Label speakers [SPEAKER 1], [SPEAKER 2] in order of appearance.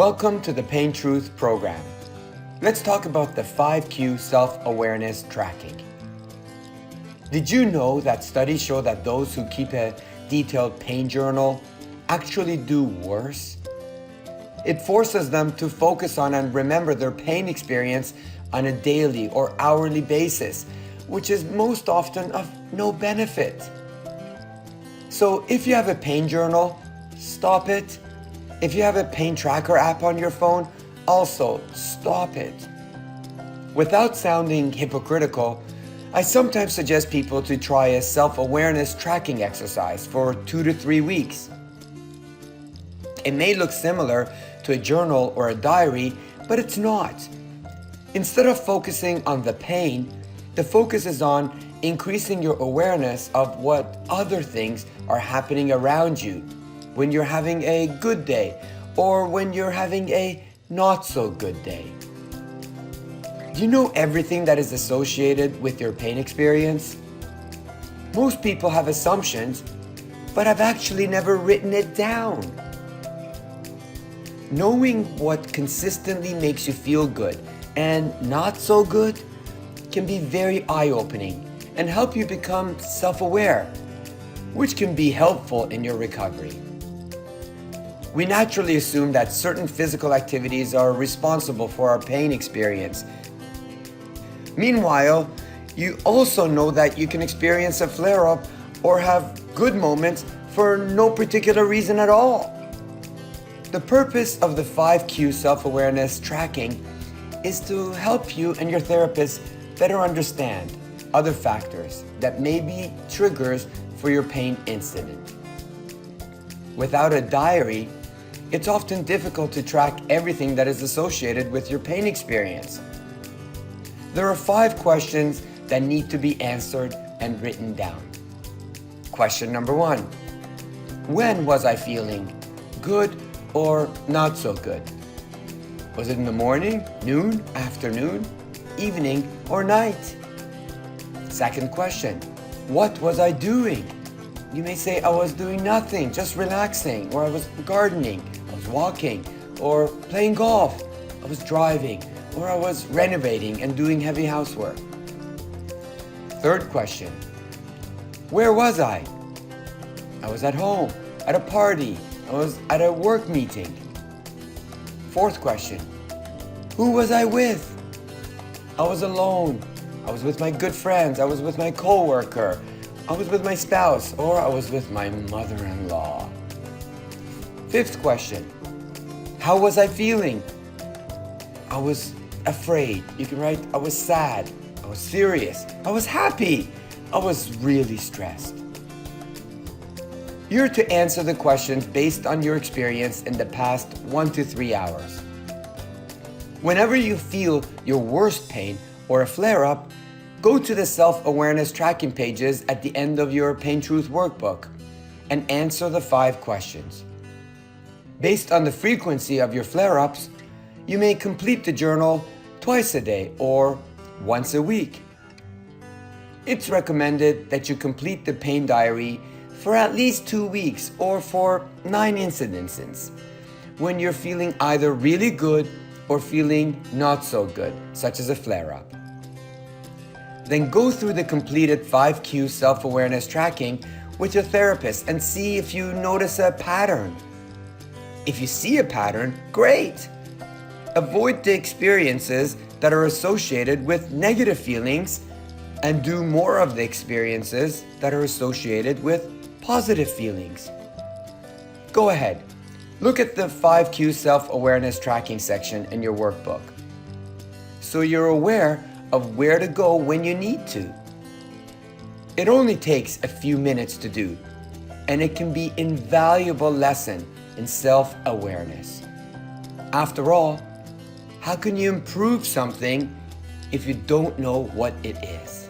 [SPEAKER 1] Welcome to the Pain Truth program. Let's talk about the 5Q self-awareness tracking. Did you know that studies show that those who keep a detailed pain journal actually do worse? It forces them to focus on and remember their pain experience on a daily or hourly basis, which is most often of no benefit. So if you have a pain journal, stop it. If you have a pain tracker app on your phone, also stop it. Without sounding hypocritical, I sometimes suggest people to try a self-awareness tracking exercise for 2 to 3 weeks. It may look similar to a journal or a diary, but it's not. Instead of focusing on the pain, the focus is on increasing your awareness of what other things are happening around you when you're having a good day or when you're having a not so good day. Do you know everything that is associated with your pain experience? Most people have assumptions, but have actually never written it down. Knowing what consistently makes you feel good and not so good can be very eye-opening and help you become self-aware, which can be helpful in your recovery. We naturally assume that certain physical activities are responsible for our pain experience. Meanwhile, you also know that you can experience a flare-up or have good moments for no particular reason at all. The purpose of the 5Q self-awareness tracking is to help you and your therapist better understand other factors that may be triggers for your pain incident. Without a diary, it's often difficult to track everything that is associated with your pain experience. There are 5 questions that need to be answered and written down. Question number 1. When was I feeling good or not so good? Was it in the morning, noon, afternoon, evening, or night? Second question. What was I doing? You may say I was doing nothing, just relaxing, or I was gardening, I was walking, or playing golf, I was driving, or I was renovating and doing heavy housework. Third question. Where was I? I was at home, at a party, I was at a work meeting. Fourth question. Who was I with? I was alone. I was with my good friends. I was with my coworker. I was with my spouse, or I was with my mother-in-law. Fifth question. How was I feeling? I was afraid. You can write, I was sad. I was serious. I was happy. I was really stressed. You're to answer the questions based on your experience in the past 1 to 3 hours. Whenever you feel your worst pain or a flare-up, go to the self-awareness tracking pages at the end of your Pain Truth workbook and answer the 5 questions. Based on the frequency of your flare-ups, you may complete the journal twice a day or once a week. It's recommended that you complete the pain diary for at least 2 weeks or for 9 incidences when you're feeling either really good or feeling not so good, such as a flare-up. Then go through the completed 5Q self-awareness tracking with your therapist and see if you notice a pattern. If you see a pattern, great! Avoid the experiences that are associated with negative feelings and do more of the experiences that are associated with positive feelings. Go ahead, look at the 5Q self-awareness tracking section in your workbook, so you're aware of where to go when you need to. It only takes a few minutes to do, and it can be an invaluable lesson in self-awareness. After all, how can you improve something if you don't know what it is?